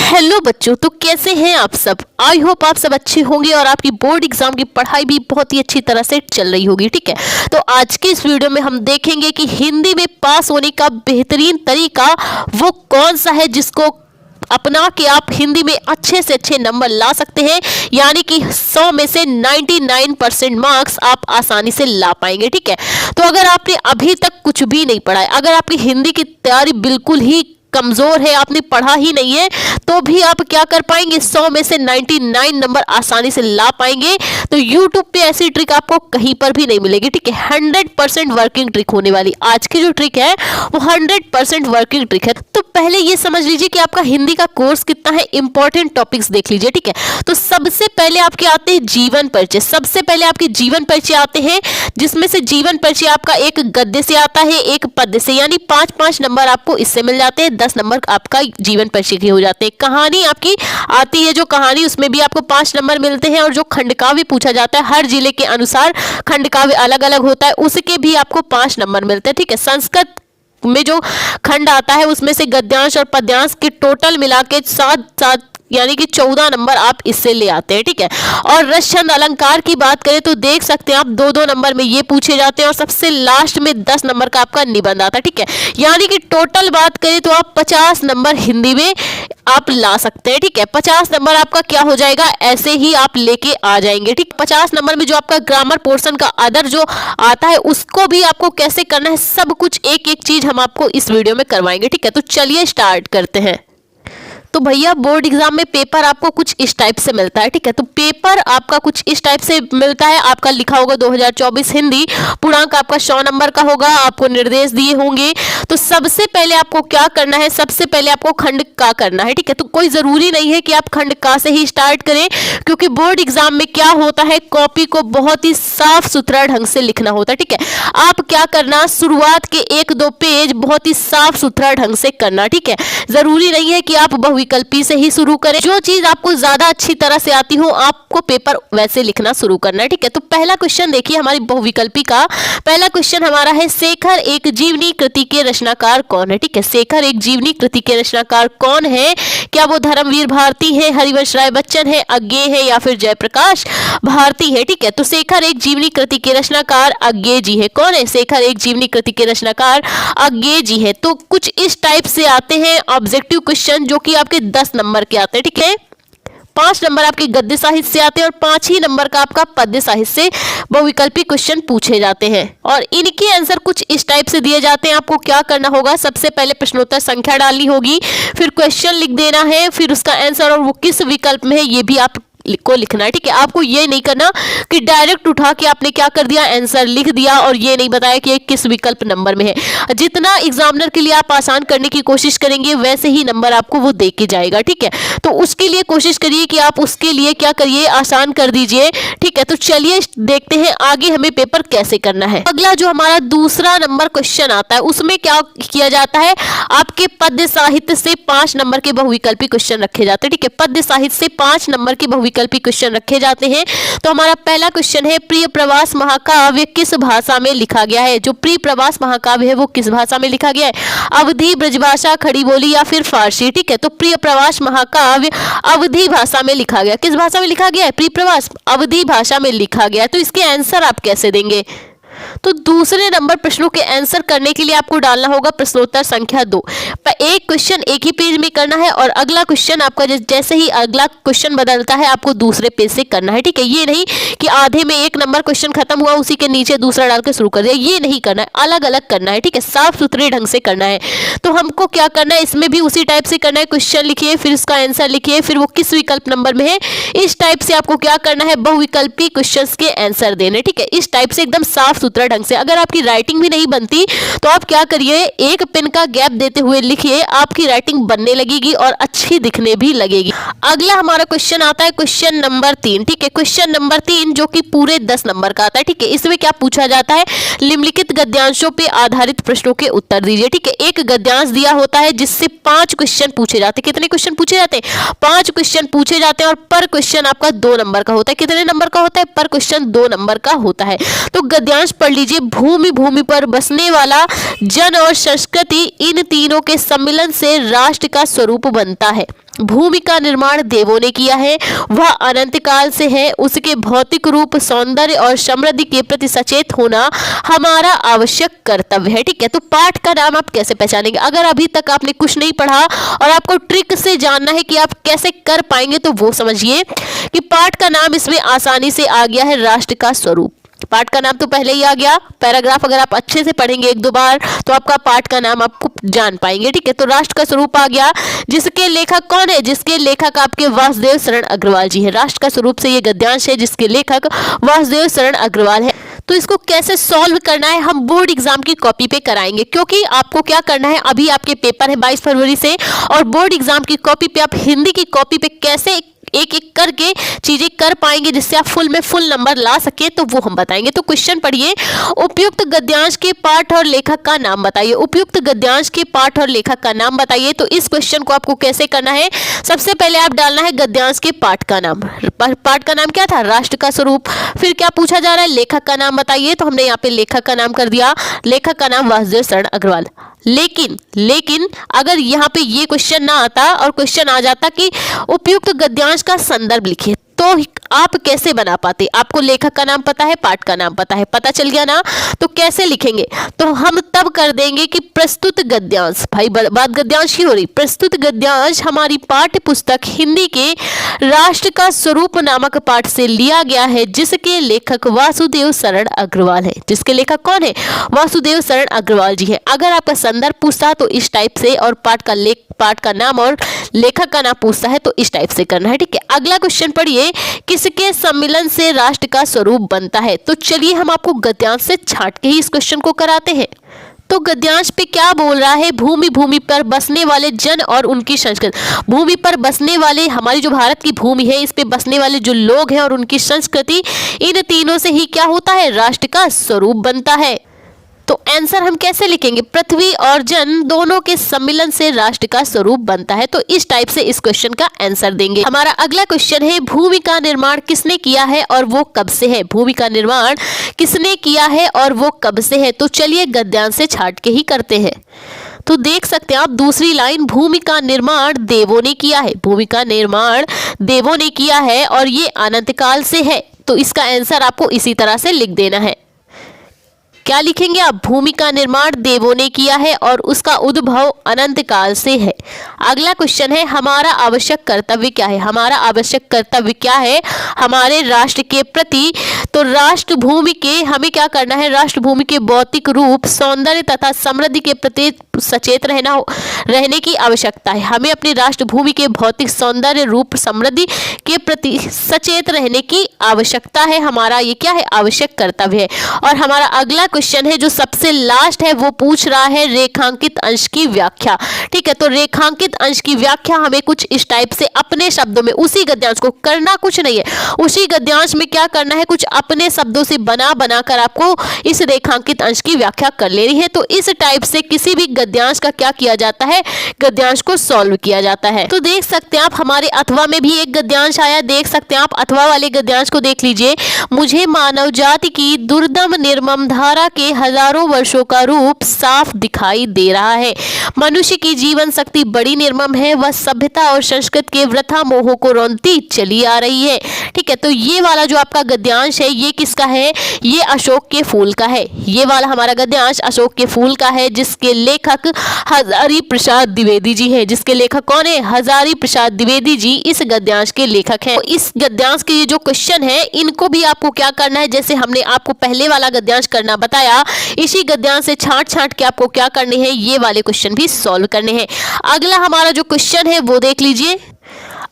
Hello बच्चों, तो कैसे हैं आप सब। आई होप आप सब अच्छे होंगे और आपकी बोर्ड एग्जाम की पढ़ाई भी बहुत ही अच्छी तरह से चल रही होगी। ठीक है, तो आज की इस वीडियो में हम देखेंगे कि हिंदी में पास होने का बेहतरीन तरीका वो कौन सा है जिसको अपना के आप हिंदी में अच्छे से अच्छे नंबर ला सकते हैं, यानी कि 100 में से 99% मार्क्स आप आसानी से ला पाएंगे। ठीक है, तो अगर आपने अभी तक कुछ भी नहीं पढ़ा है, अगर आपकी हिंदी की तैयारी बिल्कुल ही कमजोर है, आपने पढ़ा ही नहीं है, तो भी आप क्या कर पाएंगे, 100 में से 99 नंबर आसानी से ला पाएंगे। तो YouTube पे ऐसी ट्रिक आपको कहीं पर भी नहीं मिलेगी। ठीक है, 100% वर्किंग ट्रिक होने वाली आज की जो ट्रिक है वो 100% वर्किंग ट्रिक है। तो पहले ये समझ लीजिए कि आपका हिंदी का कोर्स कितना है, इंपॉर्टेंट टॉपिक्स देख लीजिए। ठीक है, तो सबसे पहले आपके आते हैं जीवन परिचय। सबसे पहले आपके जीवन परिचय आते हैं, जिसमें से जीवन परिचय आपका एक गद्य से आता है, एक पद्य से, यानी 5-5 नंबर आपको इससे मिल जाते हैं, 10 नंबर आपका जीवन परिचय के हो जाते हैं। कहानी आपकी आती है, जो कहानी उसमें भी आपको 5 नंबर मिलते हैं, और जो खंडकाव्य पूछा जाता है हर जिले के अनुसार खंडकाव्य अलग अलग होता है, उसके भी आपको 5 नंबर मिलते हैं। ठीक है, संस्कृत में जो खंड आता है उसमें से गद्यांश और पद्यांश के टोटल मिला के 7 यानी कि 14 नंबर आप इससे ले आते हैं। ठीक है, और रस छंद अलंकार की बात करें तो देख सकते हैं आप 2-2 नंबर में ये पूछे जाते हैं, और सबसे लास्ट में 10 नंबर का आपका निबंध आता है। ठीक है, यानी कि टोटल बात करें तो आप 50 नंबर हिंदी में आप ला सकते हैं। ठीक है, 50 नंबर आपका क्या हो जाएगा, ऐसे ही आप लेके आ जाएंगे। ठीक, 50 नंबर में जो आपका ग्रामर पोर्शन का अदर जो आता है उसको भी आपको कैसे करना है, सब कुछ एक एक चीज हम आपको इस वीडियो में करवाएंगे। ठीक है, तो चलिए स्टार्ट करते हैं। तो भैया बोर्ड एग्जाम में पेपर आपको कुछ इस टाइप से मिलता है। ठीक है, तो पेपर आपका कुछ इस टाइप से मिलता है। आपका लिखा होगा 2024 हिंदी, पूर्णांक आपका 100 नंबर का होगा, आपको निर्देश दिए होंगे। तो सबसे पहले आपको क्या करना है, सबसे पहले आपको खंड का करना है। ठीक है, तो कोई जरूरी नहीं है कि आप खंड का से ही स्टार्ट करें, क्योंकि बोर्ड एग्जाम में क्या होता है, कॉपी को बहुत ही साफ सुथरा ढंग से लिखना होता है। ठीक है, आप क्या करना, शुरुआत के 1-2 पेज बहुत ही साफ सुथरा ढंग से करना। ठीक है, जरूरी नहीं है कि आप बहुविकल्पी से ही शुरू करें, जो चीज आपको ज्यादा अच्छी तरह से आती हो आपको पेपर वैसे लिखना शुरू करना है। ठीक है, तो पहला क्वेश्चन देखिए हमारी बहुविकल्पी का। पहला क्वेश्चन हमारा है, शेखर एक जीवनी कृति के रचनाकार कौन है। ठीक है, शेखर एक जीवनी कृति के रचनाकार कौन है, क्या वो धर्मवीर भारती है, हरिवंश राय बच्चन है, अज्ञेय है, या फिर जयप्रकाश भारती है। ठीक है, तो शेखर एक जीवनी कृति के रचनाकार अज्ञेय जी है। कौन है, शेखर एक जीवनी कृति के रचनाकार अज्ञेय जी है। तो कुछ इस टाइप से आते हैं ऑब्जेक्टिव क्वेश्चन, जो कि आपके 10 नंबर के आते हैं। ठीक है, 5 नंबर आपके गद्य साहित्य से आते हैं, और 5 ही नंबर का आपका पद्य साहित्य से बहुविकल्पी क्वेश्चन पूछे जाते हैं, और इनके आंसर कुछ इस टाइप से दिए जाते हैं। आपको क्या करना होगा, सबसे पहले प्रश्नोत्तर संख्या डालनी होगी, फिर क्वेश्चन लिख देना है, फिर उसका आंसर और वो किस विकल्प में है ये भी आप को लिखना है। ठीक है, आपको ये नहीं करना कि डायरेक्ट उठा के आपने क्या कर दिया, आंसर लिख दिया और ये नहीं बताया कि ये किस विकल्प नंबर में है। जितना एग्जामिनर के लिए आप आसान करने की कोशिश करेंगे वैसे ही नंबर आपको वो दे के जाएगा। ठीक है, तो उसके लिए कोशिश करिए कि आप उसके लिए क्या करिए, आसान कर दीजिए। ठीक है, तो चलिए देखते हैं आगे हमें पेपर कैसे करना है। अगला जो हमारा दूसरा नंबर क्वेश्चन आता है, उसमें क्या किया जाता है, आपके पद्य साहित्य से 5 नंबर के बहुविकल्पी क्वेश्चन रखे जाते हैं। ठीक है, पद्य साहित्य से 5 नंबर के बहुविकल्पी क्वेश्चन रखे जाते हैं। तो हमारा पहला क्वेश्चन है, प्रिय प्रवास महाकाव्य किस भाषा में लिखा गया है। जो प्रिय प्रवास महाकाव्य है वो किस भाषा में लिखा गया है, अवधी, ब्रजभाषा, खड़ी बोली, या फिर फारसी। ठीक है, तो प्रिय प्रवास महाकाव्य अवधी भाषा में लिखा गया। किस भाषा में लिखा गया है, प्रिय प्रवास अवधी भाषा में लिखा गया। तो इसके आंसर आप कैसे देंगे, तो दूसरे नंबर प्रश्नों के आंसर करने के लिए आपको डालना होगा प्रश्नोत्तर संख्या 2। एक क्वेश्चन एक ही पेज में करना है, और अगला क्वेश्चन आपका जैसे ही अगला क्वेश्चन बदलता है आपको दूसरे पेज से करना है। ठीक है, ये नहीं कि आधे में एक नंबर क्वेश्चन खत्म हुआ उसी के नीचे दूसरा डाल के शुरू कर दिया, ये नहीं करना है, अलग अलग करना है। ठीक है, साफ सुथरे ढंग से करना है। तो हमको क्या करना है, इसमें भी उसी टाइप से करना है, क्वेश्चन लिखिए, फिर उसका आंसर लिखिए, फिर वो किस विकल्प नंबर में है, इस टाइप से आपको क्या करना है, बहुविकल्पी क्वेश्चन के आंसर देने। ठीक है, इस टाइप से एकदम साफ सुथरा ढंग से। अगर आपकी राइटिंग भी नहीं बनती तो आप क्या करिए, एक पेन का गैप देते हुए लिखिए, आपकी राइटिंग बनने लगेगी और अच्छी दिखने भी लगेगी। अगला हमारा क्वेश्चन आता है क्वेश्चन नंबर 3। ठीक है, क्वेश्चन नंबर 3 जो कि पूरे 10 नंबर का आता है। ठीक है, इसमें क्या पूछा जाता है, निम्नलिखित गद्यांशों पे आधारित प्रश्नों के उत्तर दीजिए। ठीक है, एक गद्यांश दिया होता है जिससे 5 क्वेश्चन पूछे जाते हैं। कितने क्वेश्चन पूछे जाते हैं, 5 क्वेश्चन पूछे जाते हैं, और पर क्वेश्चन आपका 2 नंबर का होता है। कितने नंबर का होता है, पर क्वेश्चन 2 नंबर का होता है। तो गद्यांश पढ़ लीजिए, भूमि, भूमि पर बसने वाला जन और संस्कृति, इन तीनों के सम्मिलन से राष्ट्र का स्वरूप बनता है। भूमि का निर्माण देवों ने किया है, वह अनंत काल से है। उसके भौतिक रूप, सौंदर्य और समृद्धि के प्रति सचेत होना हमारा आवश्यक कर्तव्य है। ठीक है, तो पाठ का नाम आप कैसे पहचानेंगे? अगर अभी तक आपने कुछ नहीं पढ़ा और आपको ट्रिक से जानना है कि आप कैसे कर पाएंगे, तो वो समझिए कि पाठ का नाम इसमें आसानी से आ गया है, राष्ट्र का स्वरूप। पाठ का नाम तो पहले ही आ गया। पैराग्राफ अगर आप अच्छे से पढ़ेंगे एक दो बार तो आपका पाठ का नाम आपको जान पाएंगे। ठीक है, तो राष्ट्र का स्वरूप आ गया, जिसके लेखक कौन है? जिसके लेखक आपके वासुदेव शरण अग्रवाल जी है। राष्ट्र का स्वरूप से ये गद्यांश है जिसके लेखक वासुदेव शरण अग्रवाल है। तो इसको कैसे सॉल्व करना है हम बोर्ड एग्जाम की कॉपी पे कराएंगे, क्योंकि आपको क्या करना है, अभी आपके पेपर है 22 फरवरी से, और बोर्ड एग्जाम की कॉपी पे आप हिंदी की कॉपी पे कैसे एक एक करके चीजें कर पाएंगे जिससे आप फुल में फुल नंबर ला सके, तो वो हम बताएंगे। तो क्वेश्चन पढ़िए, उपयुक्त गद्यांश के पाठ और लेखक का नाम बताइए। उपयुक्त गद्यांश के पाठ और लेखक का नाम बताइए। तो इस क्वेश्चन को आपको कैसे करना है, सबसे पहले आप डालना है गद्यांश के पाठ का नाम। पाठ का नाम क्या था? राष्ट्र का स्वरूप। फिर क्या पूछा जा रहा है? लेखक का नाम बताइए। तो हमने यहाँ पे लेखक का नाम कर दिया, लेखक का नाम वासुदेव शरण अग्रवाल। लेकिन अगर यहाँ पे ये क्वेश्चन ना आता और क्वेश्चन आ जाता कि उपयुक्त गद्यांश का संदर्भ लिखिए, तो आप कैसे बना पाते? आपको लेखक का नाम पता है, पाठ का नाम पता है, पता चल गया ना, तो कैसे लिखेंगे? तो हम तब कर देंगे कि प्रस्तुत गद्यांश, भाई बात गद्यांश की हो रही, प्रस्तुत गद्यांश हमारी पाठ्य पुस्तक हिंदी के राष्ट्र का स्वरूप नामक पाठ से लिया गया है, जिसके लेखक वासुदेव शरण अग्रवाल है। जिसके लेखक कौन है? वासुदेव शरण अग्रवाल जी है। अगर आपका संदर्भ पूछता तो इस टाइप से, और पाठ का नाम और लेखक का नाम पूछता है तो इस टाइप से करना है। ठीक है, अगला क्वेश्चन पढ़िए, किसके सम्मिलन से राष्ट्र का स्वरूप बनता है? तो चलिए हम आपको गद्यांश से छांट के ही इस क्वेश्चन को कराते हैं। तो गद्यांश पे क्या बोल रहा है? भूमि, भूमि पर बसने वाले जन और उनकी संस्कृति। भूमि पर बसने वाले, हमारी जो भारत की भूमि है, इस पे बसने वाले जो लोग हैं और उनकी संस्कृति, इन तीनों से ही क्या होता है? राष्ट्र का स्वरूप बनता है। तो आंसर हम कैसे लिखेंगे? पृथ्वी और जन दोनों के सम्मिलन से राष्ट्र का स्वरूप बनता है। तो इस टाइप से इस क्वेश्चन का आंसर देंगे। हमारा अगला क्वेश्चन है, भूमि का निर्माण किसने किया है और वो कब से है? भूमि का निर्माण किसने किया है और वो कब से है? तो चलिए गद्यांश से छांट के ही करते हैं। तो देख सकते हैं आप दूसरी लाइन, भूमि का निर्माण देवों ने किया है। भूमि का निर्माण देवों ने किया है और ये अनंत काल से है। तो इसका आंसर आपको इसी तरह से लिख देना है। क्या लिखेंगे आप? भूमि का निर्माण देवों ने किया है और उसका उद्भव अनंत काल से है। अगला क्वेश्चन है, हमारा आवश्यक कर्तव्य क्या है? हमारा आवश्यक कर्तव्य क्या है हमारे राष्ट्र के प्रति? तो राष्ट्र भूमि के हमें क्या करना है? राष्ट्र भूमि के भौतिक रूप, सौंदर्य तथा समृद्धि के प्रति सचेत रहने की आवश्यकता है। हमें अपनी राष्ट्र भूमि के भौतिक सौंदर्य, रूप, समृद्धि के प्रति सचेत रहने की आवश्यकता है। हमारा ये क्या है? आवश्यक कर्तव्य है। और हमारा अगला क्वेश्चन है जो सबसे लास्ट है, वो पूछ रहा है रेखांकित अंश की व्याख्या। ठीक है, तो रेखांकित अंश की व्याख्या हमें कुछ इस टाइप से अपने शब्दों में, उसी गद्यांश को करना कुछ नहीं है, उसी गद्यांश में क्या करना है, कुछ अपने शब्दों से बना कर आपको इस रेखांकित अंश की व्याख्या कर लेनी है। तो इस टाइप से किसी भी गद्यांश का क्या किया जाता है? गद्यांश को सॉल्व किया जाता है। तो देख सकते हैं आप हमारे अथवा में भी एक गद्यांश आया, देख सकते हैं आप अथवा वाले गद्यांश को देख लीजिए। मुझे मानव जाति की दुर्दम निर्मम धारा के हजारों वर्षों का रूप साफ दिखाई दे रहा है। मनुष्य की जीवन शक्ति बड़ी निर्मम है, वह सभ्यता और संस्कृति के वृथा मोह को रौंदती चली आ रही है। ठीक है, तो ये वाला जो आपका गद्यांश है ये किसका है? ये अशोक के फूल का है। ये वाला हमारा गद्यांश अशोक के फूल का है, जिसके लेखक हजारी प्रसाद द्विवेदी जी है। जिसके लेखक कौन है? हजारी प्रसाद द्विवेदी जी इस गद्यांश के लेखक हैं। तो इस गद्यांश के ये जो क्वेश्चन है इनको भी आपको क्या करना है, जैसे हमने आपको पहले वाला गद्यांश करना बताया, इसी गद्यांश से छांट के आपको क्या करने हैं, ये वाले क्वेश्चन भी सॉल्व करने हैं। अगला हमारा जो क्वेश्चन है वो देख लीजिए।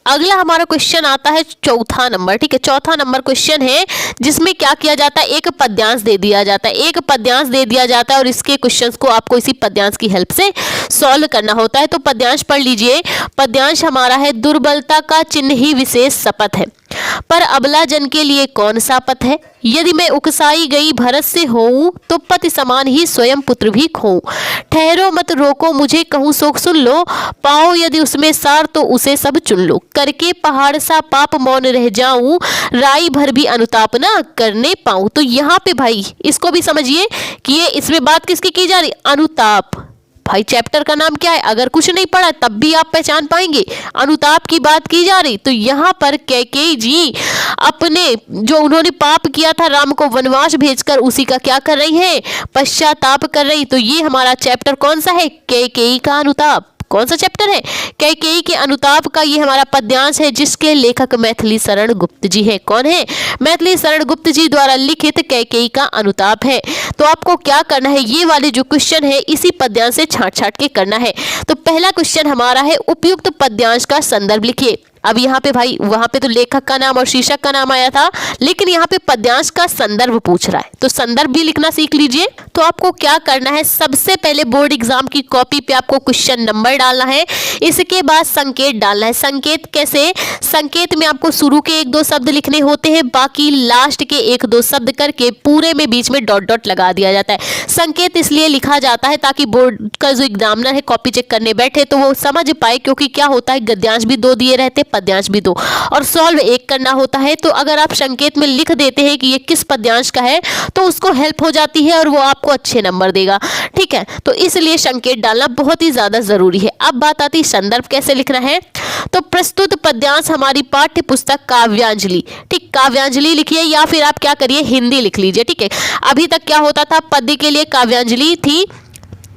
अगला हमारा क्वेश्चन आता है चौथा नंबर। ठीक है, चौथा नंबर क्वेश्चन है जिसमें क्या किया जाता है, एक पद्यांश दे दिया जाता है। एक पद्यांश दे दिया जाता है और इसके क्वेश्चंस को आपको इसी पद्यांश की हेल्प से सॉल्व करना होता है। तो पद्यांश पढ़ लीजिए। पद्यांश हमारा है, दुर्बलता का चिन्ह ही विशेष शपथ है, पर अबला जन के लिए कौन सा पथ है। यदि मैं उकसाई गई भरत से होऊं, तो पति समान ही स्वयं पुत्र भी खोऊं। ठहरो मत रोको मुझे कहूं सो सुन लो, पाओ यदि उसमें सार तो उसे सब चुन लो। करके पहाड़ सा पाप मौन रह जाऊं, राई भर भी अनुताप ना करने पाऊं। तो यहाँ पे भाई इसको भी समझिए कि ये इसमें बात किसकी की जा रही, अनुताप। भाई चैप्टर का नाम क्या है, अगर कुछ नहीं पढ़ा तब भी आप पहचान पाएंगे, अनुताप की बात की जा रही। तो यहाँ पर कैकेयी जी अपने जो उन्होंने पाप किया था राम को वनवास भेजकर, उसी का क्या कर रही है, पश्चाताप कर रही। तो ये हमारा चैप्टर कौन सा है, कैकेयी का अनुताप। कौन सा चैप्टर है, कैकेयी के अनुताप का ये हमारा पद्यांश है, जिसके लेखक मैथिली शरण गुप्त जी है। कौन है, मैथिली शरण गुप्त जी द्वारा लिखित कैकेयी का अनुताप है। तो आपको क्या करना है, ये वाले जो क्वेश्चन है इसी पद्यांश से छांट छांट के करना है। तो पहला क्वेश्चन हमारा है, उपयुक्त पद्यांश का संदर्भ लिखिए। अब यहाँ पे भाई वहां पे तो लेखक का नाम और शीर्षक का नाम आया था, लेकिन यहाँ पे पद्यांश का संदर्भ पूछ रहा है, तो संदर्भ भी लिखना सीख लीजिए। तो आपको क्या करना है, सबसे पहले बोर्ड एग्जाम की कॉपी पे आपको क्वेश्चन नंबर डालना है, इसके बाद संकेत डालना है। संकेत कैसे, संकेत में आपको शुरू के 1-2 शब्द लिखने होते हैं, बाकी लास्ट के 1-2 शब्द करके पूरे में बीच में डॉट डॉट लगा दिया जाता है। संकेत इसलिए लिखा जाता है ताकि बोर्ड का जो एग्जामिनर है कॉपी चेक करने बैठे तो वो समझ पाए, क्योंकि क्या होता है गद्यांश भी 2 दिए रहते, पद्यांश भी 2 और सॉल्व 1 करना होता है। तो अगर आप संकेत में लिख देते हैं कि ये किस पद्यांश का है तो उसको हेल्प हो जाती है और वो आपको अच्छे नंबर देगा, ठीक है। तो इसलिए संकेत डालना बहुत ही ज्यादा जरूरी है। अब बात आती है संदर्भ कैसे लिखना है। तो प्रस्तुत पद्यांश हमारी पाठ्य पुस्तक काव्यांजलि, ठीक, काव्यांजलि लिखिए या फिर आप क्या करिए हिंदी लिख लीजिए, ठीक है। अभी तक क्या होता था, पद्य के लिए काव्यांजलि थी,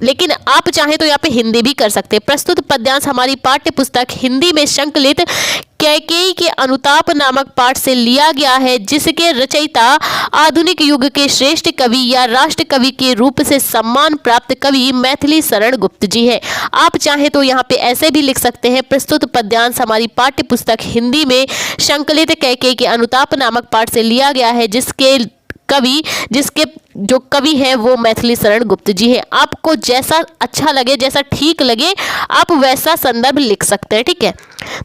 लेकिन आप चाहें तो यहाँ पे हिंदी भी कर सकते हैं। प्रस्तुत पद्यांश हमारी पाठ्य पुस्तक हिंदी में संकलित कैकेयी के अनुताप नामक पाठ से लिया गया है, जिसके रचयिता आधुनिक युग के श्रेष्ठ कवि या राष्ट्र कवि के रूप से सम्मान प्राप्त कवि मैथिली शरण गुप्त जी है। आप चाहें तो यहाँ पे ऐसे भी लिख सकते हैं, प्रस्तुत पद्यांश हमारी पाठ्य पुस्तक हिंदी में संकलित कैकेयी के अनुताप नामक पाठ से लिया गया है, जिसके जो कवि है वो मैथिली शरण गुप्त जी है। आपको जैसा अच्छा लगे, जैसा ठीक लगे, आप वैसा संदर्भ लिख सकते हैं, ठीक है।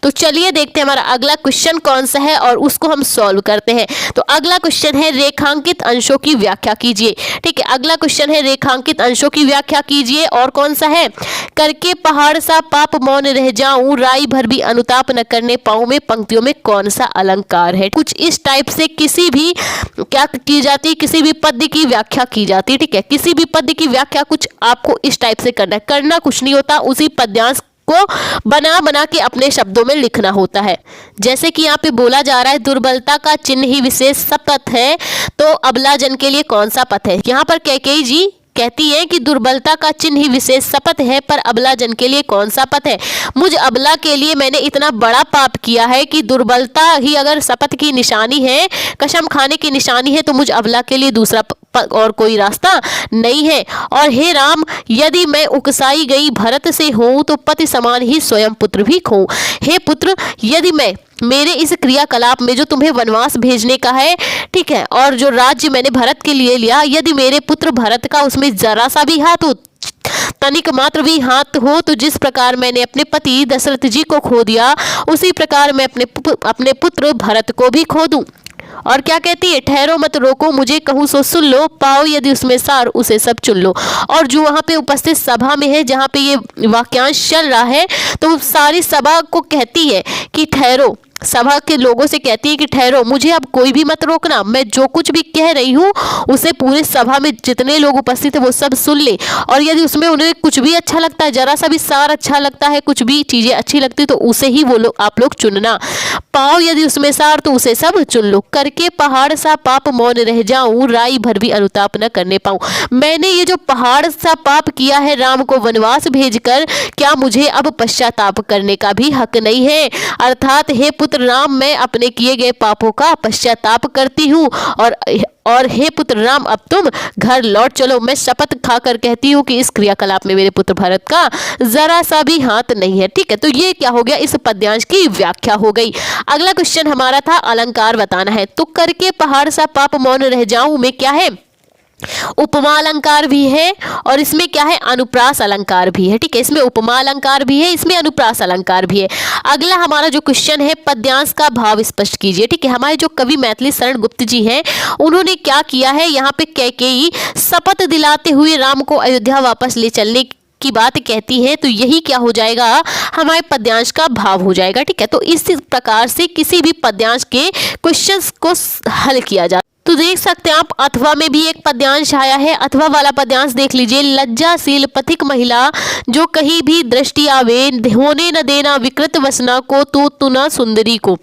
तो चलिए देखते हैं हमारा अगला क्वेश्चन कौन सा है और उसको हम सॉल्व करते हैं। तो अगला क्वेश्चन है, रेखांकित अंशों की व्याख्या कीजिए, ठीक है। अगला क्वेश्चन है, रेखांकित अंशों की व्याख्या कीजिए। और कौन सा है, करके पहाड़ सा पाप मौन रह जाऊं, राई भर भी अनुताप न करने पाऊं में पंक्तियों में कौन सा अलंकार है। कुछ इस टाइप से किसी भी क्या की जाती है, किसी भी पद्य की व्याख्या की जाती है, ठीक है। किसी भी पद्य की व्याख्या कुछ आपको इस टाइप से करना है, करना कुछ नहीं होता, उसी पद्यांश को बना बना के अपने शब्दों में लिखना होता है। जैसे कि यहाँ पे बोला जा रहा है, दुर्बलता का चिन्ह ही विशेष शपथ है, तो अबला जन के लिए कौन सा पथ है। यहाँ पर कैकेयी जी कहती है कि दुर्बलता का चिन्ह ही विशेष शपथ है, पर अबला जन के लिए कौन सा पथ है। मुझ अबला के लिए मैंने इतना बड़ा पाप किया है कि दुर्बलता ही अगर शपथ की निशानी है, कसम खाने की निशानी है, तो मुझ अबला के लिए दूसरा और कोई रास्ता नहीं है। और हे राम, यदि मैं उकसाई गई भरत से हूं, तो पति समान ही स्वयं पुत्र भी खोऊं। हे पुत्र, यदि मैं मेरे इस क्रियाकलाप में जो तुम्हें वनवास भेजने का है, ठीक है, और जो राज्य मैंने भरत के लिए लिया, यदि मेरे पुत्र भरत का उसमें जरा सा भी हाथ हो, तनिक मात्र भी हाथ हो, तो जिस प्रकार मैंने अपने पति दशरथ जी को खो दिया, उसी प्रकार मैं अपने पुत्र भरत को भी खो दूं। और क्या कहती है, ठहरो मत रोको मुझे कहूँ सो सुन लो, पाओ यदि उसमें सार उसे सब चुन लो। और जो वहाँ पे उपस्थित सभा में है, जहाँ पे ये वाक्यांश चल रहा है, तो सारी सभा को कहती है कि ठहरो, सभा के लोगों से कहती है कि ठहरो, मुझे अब कोई भी मत रोकना, मैं जो कुछ भी कह रही हूँ उसे पूरे सभा में जितने लोग उपस्थित है वो सब सुन ले। और यदि उसमें उन्हें कुछ भी अच्छा लगता है, जरा सा भी सार अच्छा लगता है, कुछ भी चीजें अच्छी लगती तो उसे ही वो लोग आप लोग चुनना। पाओ यदि उसमें सार तो उसे सब चुन लो। करके पहाड़ सा पाप मौन रह जाऊं, राई भर भी अनुताप न करने पाऊं। मैंने ये जो पहाड़ सा पाप किया है राम को वनवास भेजकर, क्या मुझे अब पश्चाताप करने का भी हक नहीं है। अर्थात हे पुत्र राम, मैं अपने किए गए पापों का पश्चाताप करती हूँ, और हे पुत्र राम, अब तुम घर लौट चलो। मैं शपथ खाकर कहती हूँ कि इस क्रियाकलाप में मेरे पुत्र भरत का जरा सा भी हाथ नहीं है, ठीक है। तो ये क्या हो गया, इस पद्यांश की व्याख्या हो गई। अगला क्वेश्चन हमारा था अलंकार बताना है। तो करके पहाड़ सा पाप मौन रह जाऊं में क्या है, उपमा अलंकार भी है और इसमें क्या है, अनुप्रास अलंकार भी है। ठीक है, इसमें उपमा अलंकार भी है, इसमें अनुप्रास अलंकार भी है। अगला हमारा जो क्वेश्चन है, पद्यांश का भाव स्पष्ट कीजिए। ठीक है, हमारे जो कवि मैथिली शरण गुप्त जी हैं, उन्होंने क्या किया है, यहाँ पे कैकेयी शपथ दिलाते हुए राम को अयोध्या वापस ले चलने की बात कहती है, तो यही क्या हो जाएगा, हमारे पद्यांश का भाव हो जाएगा। ठीक है, तो इस प्रकार से किसी भी पद्यांश के क्वेश्चंस को हल किया जाता। तो देख सकते हैं आप, अथवा में भी एक पद्यांश आया है। अथवा वाला पद्यांश देख लीजिए। लज्जाशील पथिक महिला जो कहीं भी दृष्टि आवे, होने न देना विकृत वसना को, तू तुना सुंदरी को।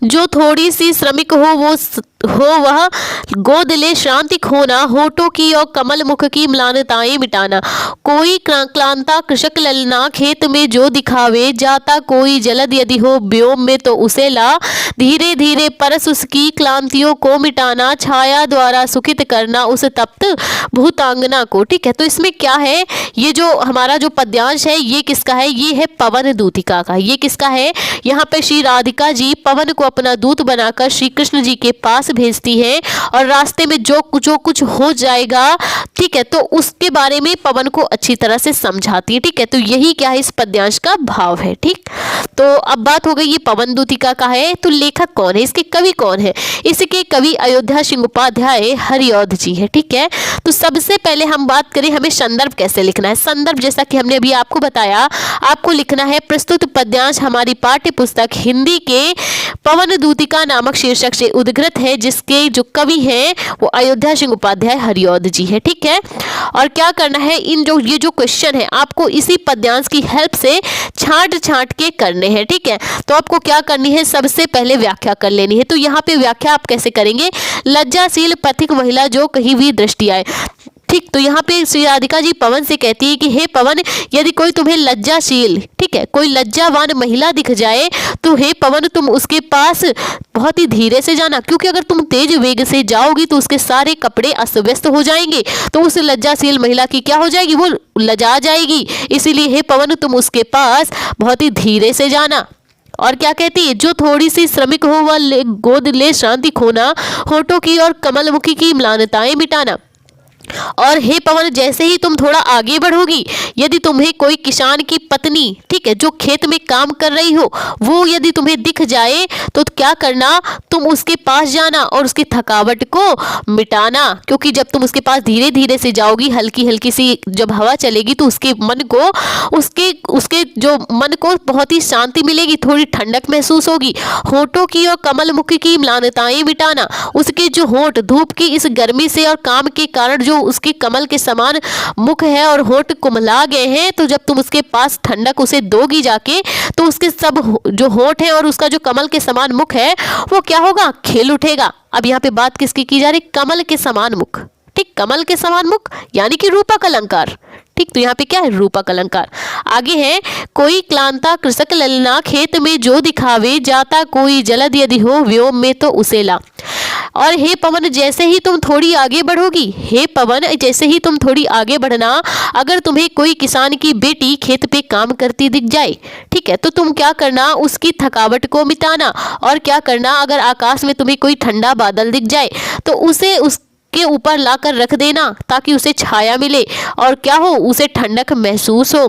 जो थोड़ी सी श्रमिक हो वह गोद ले शांति खोना, होठों की और कमल मुख की म्लानताएं मिटाना। कोई क्लांता कृषक ललना, खेत में जो दिखावे, जाता कोई जलद यदि हो व्योम में तो उसे ला। धीरे धीरे परस उसकी क्लांतियों को मिटाना, छाया द्वारा सुखित करना उस तप्त भूतांगना को। ठीक है, तो इसमें क्या है, ये जो हमारा जो पद्यांश है ये किसका है, ये है पवन दूतिका का। ये किसका है, यहाँ पे श्री राधिका जी पवन को अपना दूत बनाकर श्री कृष्ण जी के पास भेजती है और रास्ते में जो कुछ हो जाएगा, ठीक है, तो उसके बारे में पवन को अच्छी तरह से समझाती है। ठीक है, तो यही क्या है, इस पद्यांश का भाव है। ठीक, तो अब बात हो गई ये पवन दूतिका का है, तो लेखक कौन है, इसके कवि कौन है। इसके कवि अयोध्या सिंह उपाध्याय हरिऔध जी है। ठीक है, तो सबसे पहले हम बात करें हमें संदर्भ कैसे लिखना है। संदर्भ जैसा कि हमने अभी आपको बताया, आपको लिखना है प्रस्तुत पद्यांश हमारी पाठ्य पुस्तक हिंदी के पवन दूतिका नामक शीर्षक से उद्गृत है, जिसके जो कवि हैं वो अयोध्या सिंह उपाध्याय हरिऔध जी है। ठीक है, और क्या करना है, ये जो क्वेश्चन है आपको इसी पद्यांश की हेल्प से छांट के करने हैं। ठीक है, तो आपको क्या करनी है, सबसे पहले व्याख्या कर लेनी है। तो यहाँ पे व्याख्या आप कैसे करेंगे, लज्जाशील पथिक महिला जो कहीं भी दृष्टि आए। ठीक, तो यहाँ पे श्री राधिका जी पवन से कहती है कि हे पवन, यदि कोई तुम्हें लज्जाशील, ठीक है, कोई लज्जावान महिला दिख जाए तो हे पवन तुम उसके पास बहुत ही धीरे से जाना, क्योंकि अगर तुम तेज वेग से जाओगी तो उसके सारे कपड़े अस्त व्यस्त हो जाएंगे, तो उस लज्जाशील महिला की क्या हो जाएगी, वो लजा जाएगी। इसीलिए हे पवन तुम उसके पास बहुत ही धीरे से जाना। और क्या कहती है, जो थोड़ी सी श्रमिक हो वह गोद ले शांति खोना, होठों की और कमलमुखी की म्लानताएं मिटाना। और हे पवन, जैसे ही तुम थोड़ा आगे बढ़ोगी, यदि तुम्हें कोई किसान की पत्नी, ठीक है, जो खेत में काम कर रही हो, वो यदि तुम्हें दिख जाए तो क्या करना, तुम उसके पास जाना और उसकी थकावट को मिटाना। क्योंकि जब तुम उसके पास धीरे धीरे से जाओगी, हल्की हल्की सी जब हवा चलेगी, तो उसके मन को उसके जो मन को बहुत ही शांति मिलेगी, थोड़ी ठंडक महसूस होगी। होठों की और कमल मुख की म्लानताएं मिटाना, उसके जो होठ धूप की इस गर्मी से और काम के कारण जो उसके कमल के समान मुख है और होठ कुमला गए हैं, तो जब तुम उसके पास ठंडक उसे दोगी जाके, तो उसके सब जो होठ है और उसका जो कमल के समान मुख है वो क्या होगा, खिल उठेगा। अब यहाँ पे बात किसकी की जा रही, कमल के समान मुख। ठीक, कमल के समान मुख यानी कि रूपक अलंकार। ठीक, तो यहाँ पे क्या है, रूपक अलंकार। आगे है, कोई क्लांता कृषक ललना, खेत में जो दिखावे, जाता कोई जलद यदि हो व्योम में तो उसे ला। और हे पवन, जैसे ही तुम थोड़ी आगे बढ़ोगी, हे पवन जैसे ही तुम थोड़ी आगे बढ़ना, अगर तुम्हें कोई किसान की बेटी खेत पे काम करती दिख जाए, ठीक है, तो तुम क्या करना, उसकी थकावट को मिटाना। और क्या करना, अगर आकाश में तुम्हें कोई ठंडा बादल दिख जाए तो उसे के ऊपर लाकर रख देना, ताकि उसे छाया मिले और क्या हो, उसे ठंडक महसूस हो।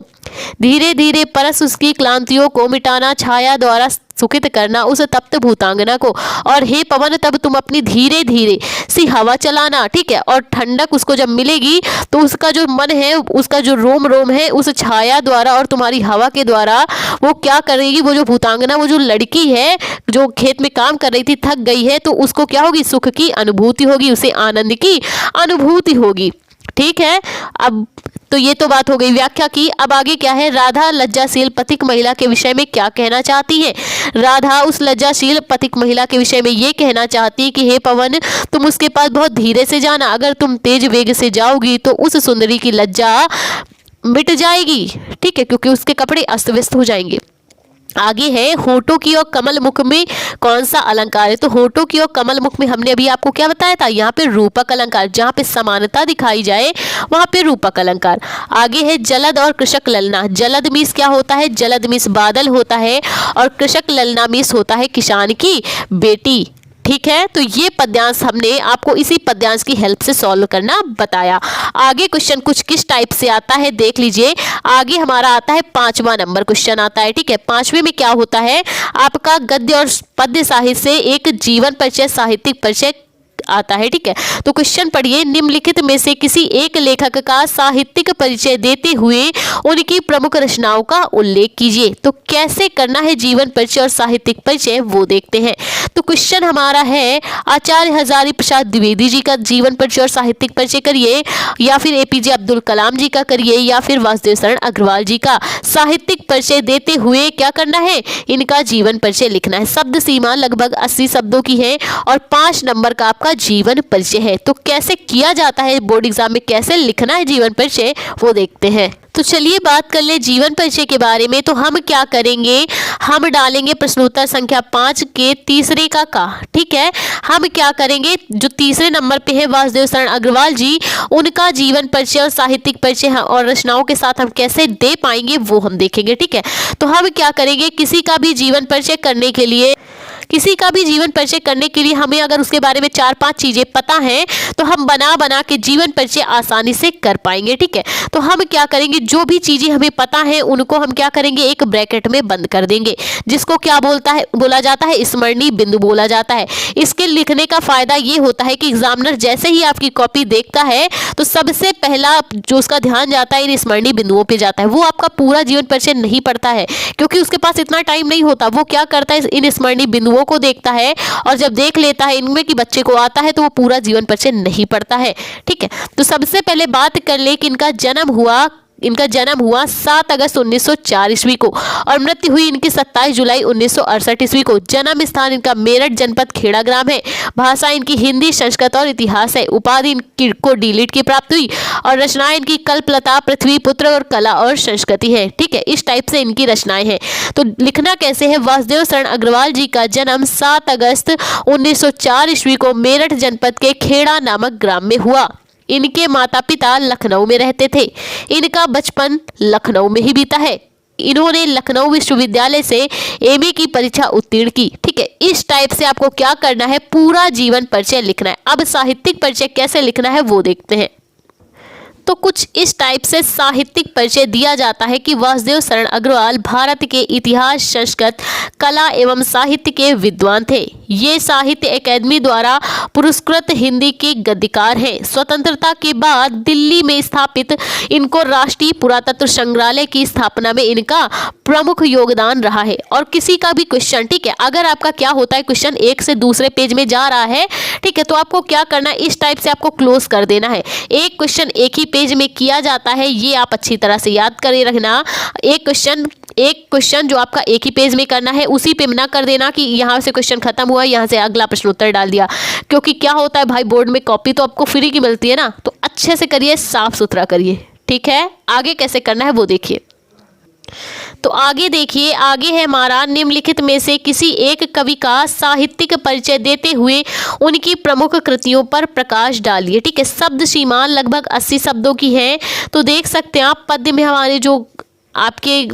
धीरे धीरे परस उसकी क्लांतियों को मिटाना, छाया द्वारा सुखित करना उस तप्त भूतांगना को। और हे पवन, तब तुम अपनी धीरे धीरे सी हवा चलाना, ठीक है, और ठंडक उसको जब मिलेगी तो उसका जो मन है, उसका जो रोम रोम है, उस छाया द्वारा और तुम्हारी हवा के द्वारा वो क्या करेगी, वो जो भूतांगना, वो जो लड़की है जो खेत में काम कर रही थी, थक गई है, तो उसको क्या होगी, सुख की अनुभूति होगी, उसे आनंद की अनुभूति होगी। ठीक है, अब तो ये तो बात हो गई व्याख्या की। अब आगे क्या है, राधा लज्जाशील पथिक महिला के विषय में क्या कहना चाहती है। राधा उस लज्जाशील पथिक महिला के विषय में ये कहना चाहती है कि हे पवन, तुम उसके पास बहुत धीरे से जाना, अगर तुम तेज वेग से जाओगी तो उस सुंदरी की लज्जा मिट जाएगी। ठीक है, क्योंकि उसके कपड़े अस्त व्यस्त हो जाएंगे। आगे है, होठों की और कमल मुख में कौन सा अलंकार है। तो होठों की और कमल मुख में हमने अभी आपको क्या बताया था, यहाँ पे रूपक अलंकार, जहाँ पे समानता दिखाई जाए वहाँ पे रूपक अलंकार। आगे है, जलद और कृषक ललना। जलद मीस क्या होता है, जलद मीस बादल होता है, और कृषक ललना मीस होता है किसान की बेटी। ठीक है, तो ये पद्यांश हमने आपको इसी पद्यांश की हेल्प से सॉल्व करना बताया। आगे क्वेश्चन कुछ किस टाइप से आता है देख लीजिए। आगे हमारा आता है 5वां नंबर क्वेश्चन आता है। ठीक है, 5वें में क्या होता है, आपका गद्य और पद्य साहित्य से एक जीवन परिचय, साहित्यिक परिचय आता है। ठीक है, तो क्वेश्चन पढ़िए, निम्नलिखित में से किसी एक लेखक का साहित्यिक परिचय देते हुए उनकी प्रमुख रचनाओं का उल्लेख कीजिए। तो कैसे करना है जीवन परिचय और साहित्यिक परिचय वो देखते हैं। तो क्वेश्चन हमारा है, आचार्य हजारी प्रसाद द्विवेदी जी का जीवन परिचय और साहित्यिक परिचय करिए, या फिर एपीजे अब्दुल कलाम जी का करिए, या फिर वासुदेव शरण अग्रवाल जी का साहित्यिक परिचय देते हुए क्या करना है, इनका जीवन परिचय लिखना है। शब्द सीमा लगभग 80 शब्दों की है और 5 नंबर का आपका जीवन परिचय है। तो कैसे किया जाता है, बोर्ड एग्जाम में कैसे लिखना है जीवन परिचय वो देखते हैं। तो चलिए बात कर ले जीवन परिचय के बारे में। तो हम क्या करेंगे, हम डालेंगे प्रश्नोत्तर संख्या 5 के तीसरे का। ठीक है, हम क्या करेंगे, जो तीसरे नंबर पे है वासुदेव शरण अग्रवाल जी, उनका जीवन परिचय और साहित्यिक परिचय और रचनाओं के साथ हम कैसे दे पाएंगे वो हम देखेंगे। ठीक है, तो हम क्या करेंगे, किसी का भी जीवन परिचय करने के लिए हमें अगर उसके बारे में 4-5 चीजें पता हैं तो हम बना के जीवन परिचय आसानी से कर पाएंगे। ठीक है, तो हम क्या करेंगे, जो भी चीजें हमें पता है उनको हम क्या करेंगे, एक ब्रैकेट में बंद कर देंगे, जिसको क्या बोला जाता है, स्मरणीय बिंदु बोला जाता है। इसके लिखने का फायदा ये होता है कि एग्जामिनर जैसे ही आपकी कॉपी देखता है तो सबसे पहला जो उसका ध्यान जाता है इन स्मरणीय बिंदुओं पे जाता है। वो आपका पूरा जीवन परिचय नहीं पढ़ता है, क्योंकि उसके पास इतना टाइम नहीं होता। वो क्या करता है, इन स्मरणीय बिंदुओं को देखता है, और जब देख लेता है इनमें कि बच्चे को आता है तो वो पूरा जीवन परिचय नहीं पढ़ता है। ठीक है, तो सबसे पहले बात कर ले कि इनका जन्म हुआ 7 अगस्त 1904 ईस्वी को और मृत्यु हुई इनकी 27 जुलाई 1968 ईस्वी को। जन्म स्थान इनका मेरठ जनपद खेड़ा ग्राम है। भाषा इनकी हिंदी, संस्कृत और इतिहास है। उपाधि इनकी को डीलिट की प्राप्त हुई और रचनाएं इनकी कल्पलता, पृथ्वी पुत्र और कला और संस्कृति है। ठीक है, इस टाइप से इनकी रचनाएं हैं। तो लिखना कैसे है, वासुदेव शरण अग्रवाल जी का जन्म 7 अगस्त 1904 ईस्वी को मेरठ जनपद के खेड़ा नामक ग्राम में हुआ। इनके माता पिता लखनऊ में रहते थे। इनका बचपन लखनऊ में ही बीता है। इन्होंने लखनऊ विश्वविद्यालय से एमए की परीक्षा उत्तीर्ण की। ठीक है, इस टाइप से आपको क्या करना है, पूरा जीवन परिचय लिखना है। अब साहित्यिक परिचय कैसे लिखना है वो देखते हैं। तो कुछ इस टाइप से साहित्यिक परिचय दिया जाता है कि वासुदेव शरण अग्रवाल भारत के इतिहास, संस्कृत, कला एवं साहित्य के विद्वान थे। ये साहित्य अकादमी द्वारा पुरस्कृत हिंदी के गद्यकार हैं। स्वतंत्रता के बाद दिल्ली में स्थापित इनको राष्ट्रीय पुरातत्व संग्रहालय की स्थापना में इनका प्रमुख योगदान रहा है। और किसी का भी क्वेश्चन, ठीक है, अगर आपका क्या होता है, क्वेश्चन एक से दूसरे पेज में जा रहा है, ठीक है, तो आपको क्या करना है, इस टाइप से आपको क्लोज कर देना है। एक क्वेश्चन एक ही पेज में किया जाता है, ये आप अच्छी तरह से याद करे रखना। एक क्वेश्चन जो आपका एक ही पेज में करना है, उसी पे ना कर देना कि यहाँ से क्वेश्चन खत्म हुआ, यहाँ से अगला प्रश्न उत्तर डाल दिया। क्योंकि क्या होता है भाई, बोर्ड में कॉपी तो आपको फ्री की मिलती है ना, तो अच्छे से करिए, साफ सुथरा करिए। ठीक है, आगे कैसे करना है वो देखिए। तो आगे देखिए, आगे है हमारा, निम्नलिखित में से किसी एक कवि का साहित्यिक परिचय देते हुए उनकी प्रमुख कृतियों पर प्रकाश डालिए। ठीक है, शब्द सीमा लगभग 80 शब्दों की है। तो देख सकते हैं आप, पद्य में हमारे जो आपके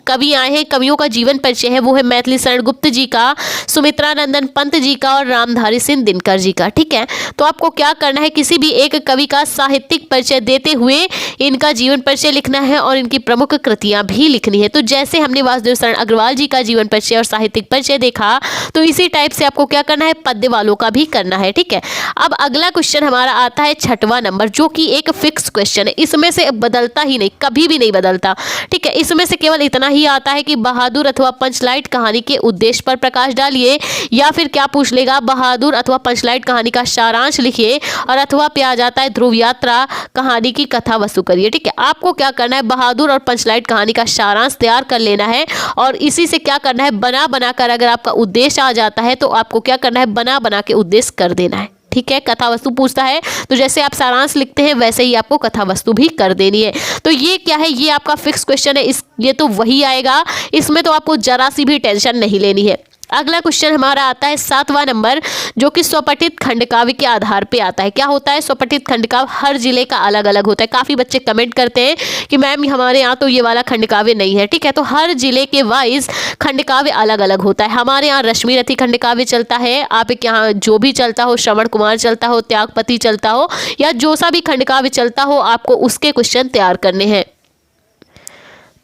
कवि आए हैं, कवियों का जीवन परिचय है वो है मैथिली शरण गुप्त जी का, सुमित्रा नंदन पंत जी का और रामधारी सिंह दिनकर जी का। ठीक है, तो आपको क्या करना है, किसी भी एक कवि का साहित्यिक परिचय देते हुए इनका जीवन परिचय लिखना है और इनकी प्रमुख कृतियां भी लिखनी है। तो जैसे हमने वासुदेव शरण अग्रवाल जी का जीवन परिचय और साहित्यिक परिचय देखा, तो इसी टाइप से आपको क्या करना है, पद्य वालों का भी करना है। ठीक है, अब अगला क्वेश्चन हमारा आता है 6वां नंबर, जो कि एक फिक्स क्वेश्चन है। इसमें से बदलता ही नहीं, कभी भी नहीं बदलता। ठीक है, इसमें से केवल इतना ही आता है कि बहादुर अथवा पंचलाइट कहानी के उद्देश्य पर प्रकाश डालिए, या फिर क्या पूछ लेगा, बहादुर अथवा पंचलाइट कहानी का सारांश लिखिए, और अथवा पे आ जाता है ध्रुव यात्रा कहानी की कथा वस्तु करिए। ठीक है, आपको क्या करना है, बहादुर और पंचलाइट कहानी का सारांश तैयार कर लेना है, और इसी से क्या करना है, बना कर अगर आपका उद्देश्य आ जाता है तो आपको क्या करना है, बना के उद्देश्य कर देना है। ठीक है, कथा वस्तु पूछता है तो जैसे आप सारांश लिखते हैं वैसे ही आपको कथा वस्तु भी कर देनी है। तो ये क्या है, ये आपका फिक्स क्वेश्चन है, ये तो वही आएगा, इसमें तो आपको जरा सी भी टेंशन नहीं लेनी है। अगला क्वेश्चन हमारा आता है 7वां नंबर, जो कि स्वपठित खंडकाव्य के आधार पे आता है। क्या होता है स्वपठित खंडकाव्य? हर जिले का अलग अलग होता है। काफी बच्चे कमेंट करते हैं कि मैम हमारे यहाँ तो ये वाला खंडकाव्य नहीं है, ठीक है। तो हर जिले के वाइज खंडकाव्य अलग अलग होता है। हमारे यहाँ रश्मि रथी खंडकाव्य चलता है, आप यहाँ जो भी चलता हो, श्रवण कुमार चलता हो, त्यागपति चलता हो, या जो सा भी खंडकाव्य चलता हो, आपको उसके क्वेश्चन तैयार करने हैं।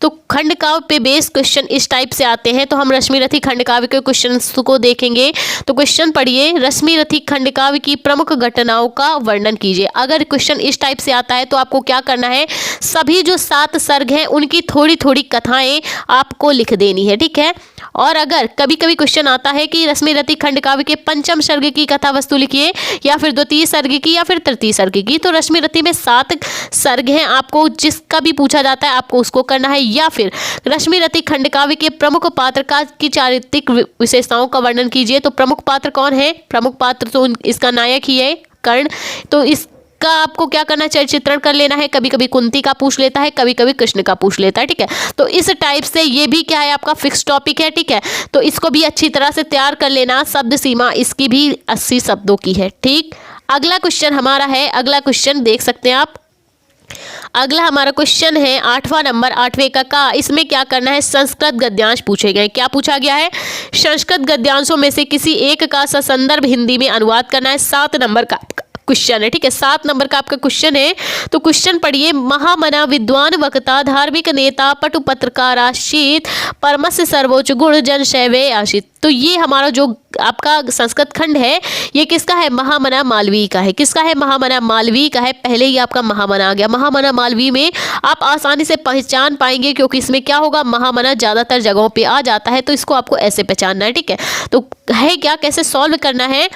तो खंडकाव्य पे बेस्ड क्वेश्चन इस टाइप से आते हैं। तो हम रश्मि रथी खंडकाव्य के क्वेश्चन को देखेंगे। तो क्वेश्चन पढ़िए, रश्मि रथी खंडकाव्य की प्रमुख घटनाओं का वर्णन कीजिए। अगर क्वेश्चन इस टाइप से आता है तो आपको क्या करना है, सभी जो 7 सर्ग हैं उनकी थोड़ी थोड़ी कथाएं आपको लिख देनी है, ठीक है। और अगर कभी कभी क्वेश्चन आता है कि रश्मि रथी खंडकाव्य के पंचम सर्ग की कथा वस्तु लिखिए, या फिर द्वितीय सर्ग की, या फिर तृतीय सर्ग की। तो रश्मि रथी में 7 सर्ग हैं, आपको जिसका भी पूछा जाता है आपको उसको करना है। या फिर रश्मि रथी खंडकाव्य के प्रमुख पात्र की चारित्रिक विशेषताओं का वर्णन कीजिए। तो प्रमुख पात्र कौन है? प्रमुख पात्र तो इसका नायक ही है, कर्ण। तो इसका आपको क्या करना है, चित्रण कर लेना है। कभी कभी कुंती का पूछ लेता है, कभी कभी कृष्ण का पूछ लेता है, ठीक है। तो इस टाइप से ये भी क्या है, आपका फिक्स टॉपिक है, ठीक है। तो इसको भी अच्छी तरह से तैयार कर लेना। शब्द सीमा इसकी भी 80 शब्दों की है, ठीक। अगला क्वेश्चन हमारा है, अगला क्वेश्चन देख सकते हैं आप। अगला हमारा क्वेश्चन है 8वां नंबर, 8वें का। इसमें क्या करना है, संस्कृत गद्यांश पूछे गए। क्या पूछा गया है, संस्कृत गद्यांशों में से किसी एक का ससंदर्भ हिंदी में अनुवाद करना है। 7 नंबर का क्वेश्चन है, ठीक है। 7 नंबर का आपका क्वेश्चन है। तो क्वेश्चन पढ़िए, महामना विद्वान वक्ता धार्मिक नेता पटु पत्रकाराश्रित परमस्य सर्वोच्च गुण जन शैवे आशित। तो ये हमारा जो आपका संस्कृत खंड है ये किसका है, महामना मालवीय का है। किसका है, महामना मालवीय का है। पहले ही आपका महामना आ गया। महामना मालवीय में आप आसानी से पहचान पाएंगे, क्योंकि इसमें क्या होगा, महामना ज्यादातर जगहों पे आ जाता है। तो इसको आपको ऐसे पहचानना है, ठीक है। तो है क्या, कैसे सॉल्व करना है,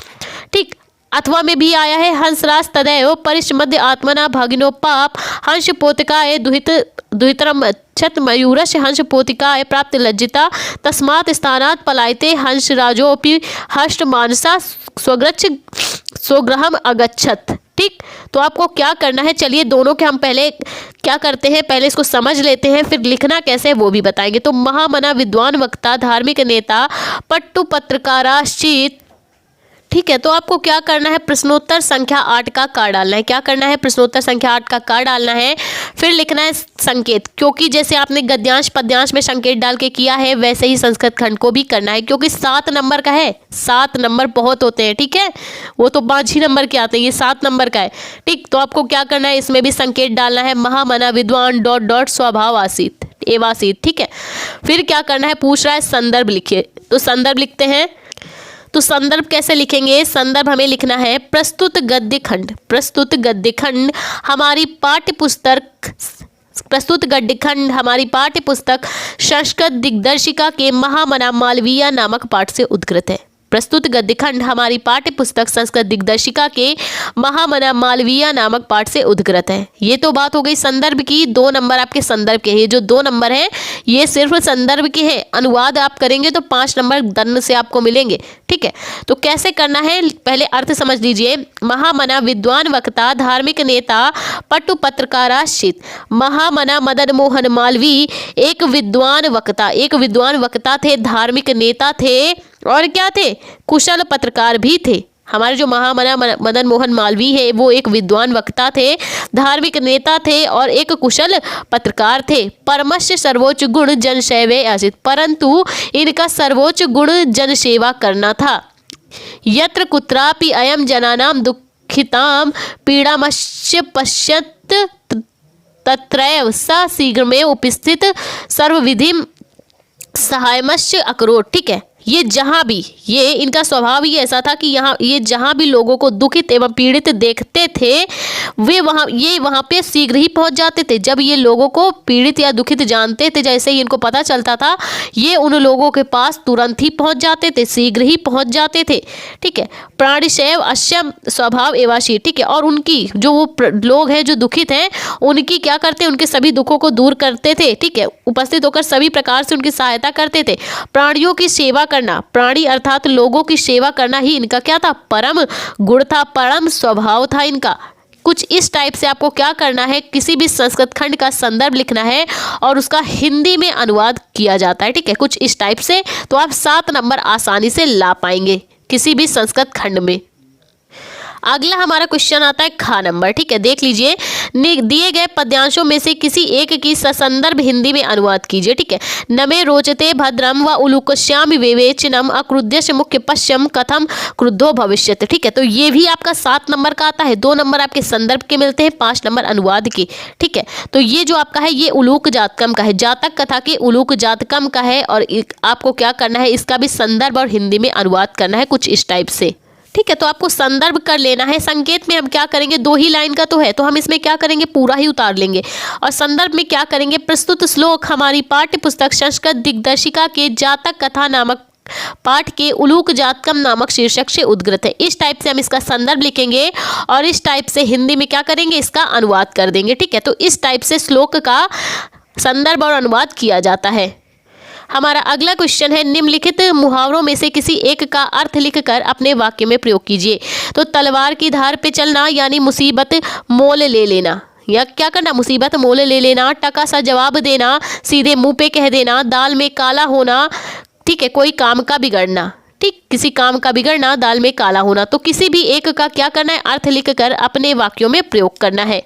ठीक। अथवा में भी आया है, हंसराज तदैव परिष्मद्य आत्मना भगिनो पाप हंस पोतिकाय दुहितरम छत मयूरश हंस पोतिकाय प्राप्त लज्जिता तस्मात् स्थानात् पलायते हंस राजोपि हष्ट मानसा स्वगृहम अगच्छत, ठीक। तो आपको क्या करना है, चलिए दोनों के हम पहले क्या करते हैं, पहले इसको समझ लेते हैं, फिर लिखना कैसे है वो भी बताएंगे। तो महामना विद्वान वक्ता धार्मिक नेता पट्टु पत्रकाराश्चित, ठीक है। तो आपको क्या करना है, प्रश्नोत्तर संख्या 8 का कार डालना है। क्या करना है, प्रश्नोत्तर संख्या 8 का कार डालना है। फिर लिखना है संकेत, क्योंकि जैसे आपने गद्यांश पद्यांश में संकेत डाल के किया है वैसे ही संस्कृत खंड को भी करना है, क्योंकि 7 नंबर का है। 7 नंबर बहुत होते हैं, ठीक है। वो तो 5 ही नंबर के आते हैं, ये 7 नंबर का है, ठीक। तो आपको क्या करना है, इसमें भी संकेत डालना है, महामना विद्वान ... स्वभाव आसित एवासित, ठीक है। फिर क्या करना है, पूछ रहा है संदर्भ लिखिए। तो संदर्भ लिखते हैं। तो संदर्भ कैसे लिखेंगे, संदर्भ हमें लिखना है प्रस्तुत गद्य खंड। प्रस्तुत गद्य खंड हमारी पाठ्य पुस्तक, प्रस्तुत गद्य खंड हमारी पाठ्य पुस्तक संस्कृत दिग्दर्शिका के महामना मालवीय नामक पाठ से उद्गृत है। प्रस्तुत गद्य खंड हमारी पाठ्य पुस्तक संस्कृत दिग्दर्शिका के महामना मालवीय नामक पाठ से उद्गृत है। ये तो बात हो गई संदर्भ की। 2 नंबर आपके संदर्भ के, ये जो 2 नंबर हैं ये सिर्फ संदर्भ के हैं। अनुवाद आप करेंगे तो 5 नंबर दंड से आपको मिलेंगे, ठीक है। तो कैसे करना है, पहले अर्थ समझ लीजिए। महामना विद्वान वक्ता धार्मिक नेता पटु पत्रकाराश्रित। महामना मदन मोहन मालवीय एक विद्वान वक्ता थे, धार्मिक नेता थे, और क्या थे, कुशल पत्रकार भी थे। हमारे जो महामना मदन मोहन मालवीय है वो एक विद्वान वक्ता थे, धार्मिक नेता थे, और एक कुशल पत्रकार थे। परमस्य सर्वोच्च गुण जन शैवे आसित, परंतु इनका सर्वोच्च गुण जन सेवा करना था। यत्र कुत्रापि अयम जनानाम दुखिताम पीड़ामश्च पश्यत तत्रैव स शीघ्रमेव उपस्थित सर्वविधिम सहायमश्च अकरोत्, ठीक है। ये जहाँ भी, ये इनका स्वभाव ही ऐसा था कि यहाँ ये जहाँ भी लोगों को दुखित एवं पीड़ित देखते थे वे वहाँ पे शीघ्र ही पहुँच जाते थे। जब ये लोगों को पीड़ित या दुखित जानते थे, जैसे ही इनको पता चलता था, ये उन लोगों के पास तुरंत ही पहुँच जाते थे, शीघ्र ही पहुँच जाते थे, ठीक है। प्राणिशैव अश्यम स्वभाव एवाशी, ठीक है। और उनकी जो वो लोग हैं जो दुखित हैं उनकी क्या करते, उनके सभी दुखों को दूर करते थे, ठीक है। उपस्थित होकर सभी प्रकार से उनकी सहायता करते थे। प्राणियों की सेवा करना, प्राणी अर्थात लोगों की सेवा करना ही इनका क्या था, परम गुण था, परम स्वभाव था इनका। कुछ इस टाइप से आपको क्या करना है, किसी भी संस्कृत खंड का संदर्भ लिखना है और उसका हिंदी में अनुवाद किया जाता है। ठीक है, कुछ इस टाइप से, तो आप 7 नंबर आसानी से ला पाएंगे किसी भी संस्कृत खंड में। अगला हमारा क्वेश्चन आता है खा नंबर। ठीक है, देख लीजिए, दिए गए पद्यांशों में से किसी एक की ससंदर्भ हिंदी में अनुवाद कीजिए। ठीक है, नमे रोचते भद्रम व उलूकश्याम विवेचनम अक्रुध्यस्य मुख्य पश्यम कथम क्रुद्धो भविष्यति। ठीक है, तो ये भी आपका 7 नंबर का आता है। 2 नंबर आपके संदर्भ के मिलते हैं, 5 नंबर अनुवाद के। ठीक है, तो ये जो आपका है ये उलूक जातकम का है, जातक कथा के उलूक जातकम का है, और आपको क्या करना है, इसका भी संदर्भ और हिंदी में अनुवाद करना है कुछ इस टाइप से। ठीक है, तो आपको संदर्भ कर लेना है। संकेत में हम क्या करेंगे, 2 ही लाइन का तो है, तो हम इसमें क्या करेंगे, पूरा ही उतार लेंगे। और संदर्भ में क्या करेंगे, प्रस्तुत श्लोक हमारी पाठ्य पुस्तक संस्कृत दिग्दर्शिका के जातक कथा नामक पाठ के उलूक जातकम नामक शीर्षक से उद्गृत है। इस टाइप से हम इसका संदर्भ लिखेंगे और इस टाइप से हिंदी में क्या करेंगे, इसका अनुवाद कर देंगे। ठीक है, तो इस टाइप से श्लोक का संदर्भ और अनुवाद किया जाता है। हमारा अगला क्वेश्चन है, निम्नलिखित मुहावरों में से किसी एक का अर्थ लिखकर अपने वाक्य में प्रयोग कीजिए। तो तलवार की धार पे चलना यानी मुसीबत मोल ले लेना, या क्या करना, मुसीबत मोल ले लेना। टका सा जवाब देना, सीधे मुंह पे कह देना। दाल में काला होना, ठीक है, कोई काम का बिगड़ना। ठीक, किसी काम का बिगड़ना, दाल में काला होना। तो किसी भी एक का क्या करना है, अर्थ लिखकर अपने वाक्यों में प्रयोग करना है।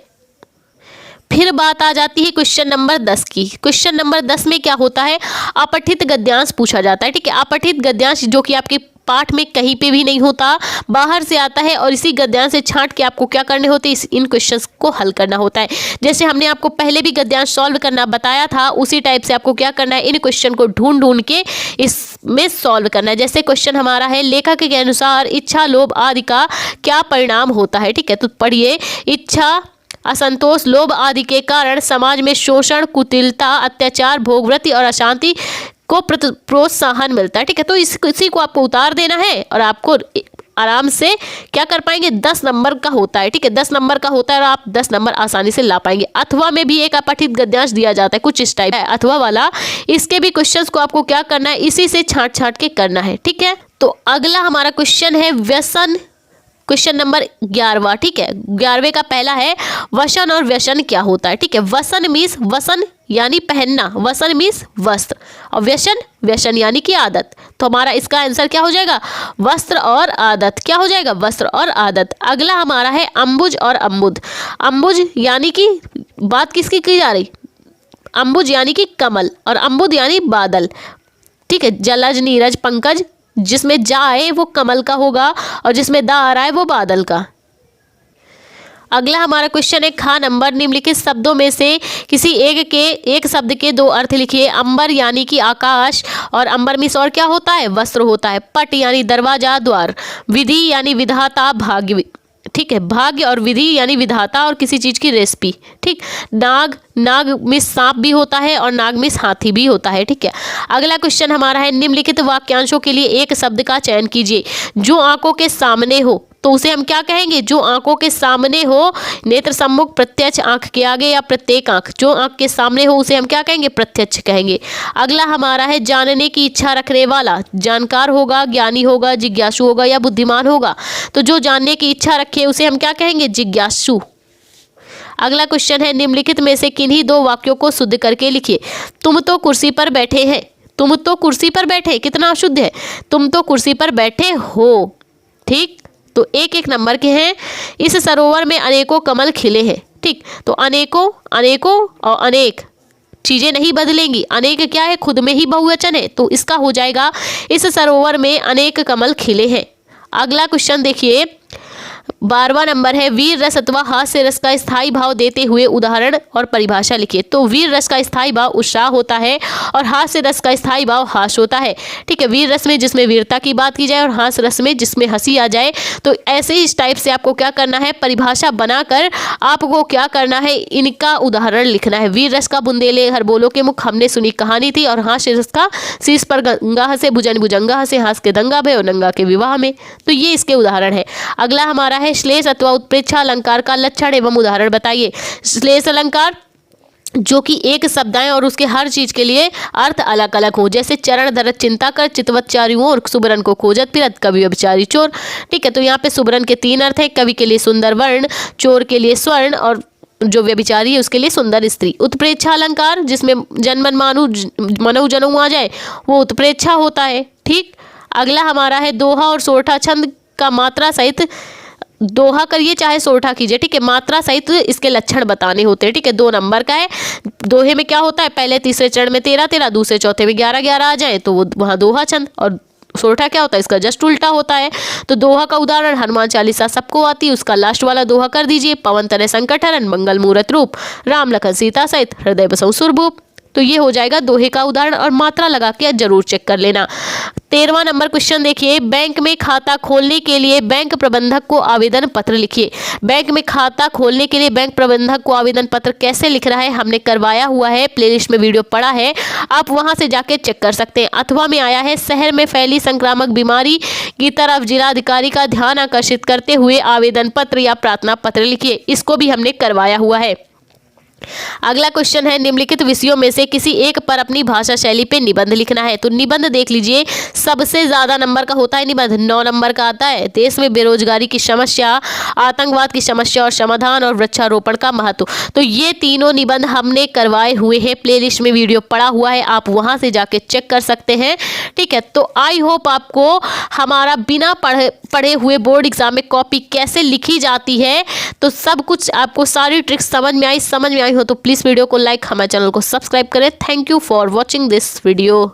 फिर बात आ जाती है क्वेश्चन नंबर 10 की। क्वेश्चन नंबर 10 में क्या होता है, अपठित गद्यांश पूछा जाता है। ठीक है, अपठित गद्यांश जो कि आपके पाठ में कहीं पे भी नहीं होता, बाहर से आता है, और इसी गद्यांश से छांट के आपको क्या करने होते हैं, इन क्वेश्चंस को हल करना होता है। जैसे हमने आपको पहले भी गद्यांश सॉल्व करना बताया था, उसी टाइप से आपको क्या करना है, इन क्वेश्चन को ढूंढ ढूंढ के इसमें सॉल्व करना है। जैसे क्वेश्चन हमारा है, लेखक के अनुसार इच्छा लोभ आदि का क्या परिणाम होता है। ठीक है, तो पढ़िए, इच्छा असंतोष लोभ आदि के कारण समाज में शोषण कुटिलता अत्याचार भोगवृत्ति और अशांति को प्रोत्साहन मिलता है। ठीक है, तो इसी को आपको उतार देना है और आपको आराम से क्या कर पाएंगे, 10 नंबर का होता है। ठीक है, 10 नंबर का होता है और आप 10 नंबर आसानी से ला पाएंगे। अथवा में भी एक अपठित गद्यांश दिया जाता है, कुछ इस टाइप है अथवा वाला। इसके भी क्वेश्चंस को आपको क्या करना है, इसी से छांट छांट के करना है। ठीक है, तो अगला हमारा क्वेश्चन है व्यसन, क्वेश्चन नंबर 11वां। ठीक है, 11वें का पहला है, वसन और व्यसन क्या होता है। ठीक है, वसन मीन्स वसन यानी पहनना, वसन मीन्स वस्त्र, और व्यसन व्यसन यानी कि आदत। तो हमारा इसका आंसर क्या हो जाएगा, वस्त्र और आदत। क्या हो जाएगा, वस्त्र और आदत। अगला हमारा है अंबुज और अम्बुद। अंबुज यानी कि बात किसकी की जा रही, अंबुज यानी कि कमल, और अम्बुद यानी बादल। ठीक है, जलज नीरज पंकज, जिसमें जा है वो कमल का होगा और जिसमें दा आ रहा है वो बादल का। अगला हमारा क्वेश्चन है खा नंबर, निम्नलिखित शब्दों में से किसी एक शब्द के 2 अर्थ लिखिए। अंबर यानी कि आकाश, और अंबर मीन्स और क्या होता है, वस्त्र होता है। पट यानी दरवाजा द्वार। विधि यानी विधाता भाग्य। ठीक है, भाग्य और विधि यानी विधाता और किसी चीज की रेसिपी। ठीक, नाग, नाग मिस सांप भी होता है और नाग मिस हाथी भी होता है। ठीक है, अगला क्वेश्चन हमारा है, निम्नलिखित वाक्यांशों के लिए एक शब्द का चयन कीजिए। जो आंखों के सामने हो, तो उसे हम क्या कहेंगे, जो आंखों के सामने हो। नेत्र सम्मुख प्रत्यक्ष, आंख के आगे या प्रत्येक आंख, जो आंख के सामने हो उसे हम क्या कहेंगे, प्रत्यक्ष कहेंगे। अगला हमारा है, जानने की इच्छा रखने वाला। जानकार होगा, ज्ञानी होगा, जिज्ञासु होगा या बुद्धिमान होगा। तो जो जानने की इच्छा रखे उसे हम क्या कहेंगे, जिज्ञासु। अगला क्वेश्चन है, निम्नलिखित में से किन्हीं 2 वाक्यों को शुद्ध करके लिखिए। तुम तो कुर्सी पर बैठे हैं, तुम तो कुर्सी पर बैठे, कितना अशुद्ध है, तुम तो कुर्सी पर बैठे हो। ठीक, तो 1-1 नंबर के हैं। इस सरोवर में अनेकों कमल खिले हैं। ठीक, तो अनेकों, अनेकों और अनेक चीजें नहीं बदलेंगी। अनेक क्या है, खुद में ही बहुवचन है, तो इसका हो जाएगा इस सरोवर में अनेक कमल खिले हैं। अगला क्वेश्चन देखिए, 12वां नंबर है, वीर रस अथवा हास्य रस का स्थायी भाव देते हुए उदाहरण और परिभाषा लिखिए। तो वीर रस का स्थायी भाव उत्साह होता है और हास्य रस का स्थायी भाव हास होता है। ठीक है, वीर रस में जिसमें वीरता की बात की जाए और हास्य रस में जिसमें हंसी आ जाए। तो ऐसे ही इस टाइप से आपको क्या करना है, परिभाषा बनाकर आपको क्या करना है, इनका उदाहरण लिखना है। वीर रस का बुंदेले हरबोलों के मुख हमने सुनी कहानी थी, और हास्य रस का शीश पर गंगा हंसे भुजन भुजंगा हंसे, हास के दंगा भय और नंगा के विवाह में। तो ये इसके उदाहरण है। अगला हमारा है, श्लेष अथवा उत्प्रेक्षा अलंकार का लक्षण एवं उदाहरण बताइए। श्लेष अलंकार जो कि एक शब्द आए और उसके हर चीज के लिए अर्थ अलग अलग हो। जैसे चरण धरत चिंता कर, चितवत चारियों और सुबरन को खोजत फिरत, कवि व्यभिचारी चोर। ठीक है, तो यहाँ पे सुबरन के 3 अर्थ है। कवि के लिए सुंदर वर्ण, चोर के लिए स्वर्ण और जो व्यभिचारी है उसके लिए सुंदर स्त्री। उत्प्रेक्षा अलंकार जिसमें जनमन मानु मनऊ जनऊ आ जाए वो उत्प्रेक्षा होता है। ठीक, अगला हमारा है दोहा और सोरठा छंद का मात्रा सहित, दोहा करिए चाहे सोरठा कीजिए, ठीक है, मात्रा सहित इसके लक्षण बताने होते हैं। ठीक है, 2 नंबर का है। दोहे में क्या होता है, पहले तीसरे चरण में 13-13, दूसरे चौथे में 11-11 आ जाए तो वो वहाँ दोहा छंद, और सोरठा क्या होता है, इसका जस्ट उल्टा होता है। तो दोहा का उदाहरण हनुमान चालीसा सबको आती है, उसका लास्ट वाला दोहा कर दीजिए। पवन तनय संकट हरन, मंगल मूरत रूप, राम लखन सीता सहित, हृदय बसहु सुरभूप। तो ये हो जाएगा दोहे का उदाहरण, और मात्रा लगा के जरूर चेक कर लेना। 13वां नंबर क्वेश्चन देखिए, बैंक में खाता खोलने के लिए बैंक प्रबंधक को आवेदन पत्र लिखिए। बैंक में खाता खोलने के लिए बैंक प्रबंधक को आवेदन पत्र कैसे लिख रहा है, हमने करवाया हुआ है, प्लेलिस्ट में वीडियो पड़ा है, आप वहां से जाके चेक कर सकते हैं। अथवा में आया है, शहर में फैली संक्रामक बीमारी की तरफ जिलाधिकारी का ध्यान आकर्षित करते हुए आवेदन पत्र या प्रार्थना पत्र लिखिए, इसको भी हमने करवाया हुआ है। अगला क्वेश्चन है, निम्नलिखित विषयों में से किसी एक पर अपनी भाषा शैली पे निबंध लिखना है। तो निबंध देख लीजिए, सबसे ज्यादा नंबर का होता है निबंध, 9 नंबर का आता है। देश में बेरोजगारी की समस्या, आतंकवाद की समस्या और समाधान, और वृक्षारोपण का महत्व। तो ये तीनों निबंध हमने करवाए हुए हैं, प्लेलिस्ट में वीडियो पड़ा हुआ है, आप वहां से जाके चेक कर सकते हैं। ठीक है, तो आई होप आपको हमारा बिना पढ़े हुए बोर्ड एग्जाम में कॉपी कैसे लिखी जाती है तो सब कुछ आपको सारी ट्रिक्स समझ में आई हो तो प्लीज़ वीडियो को लाइक, हमारे चैनल को सब्सक्राइब करें। Thank you for watching this video.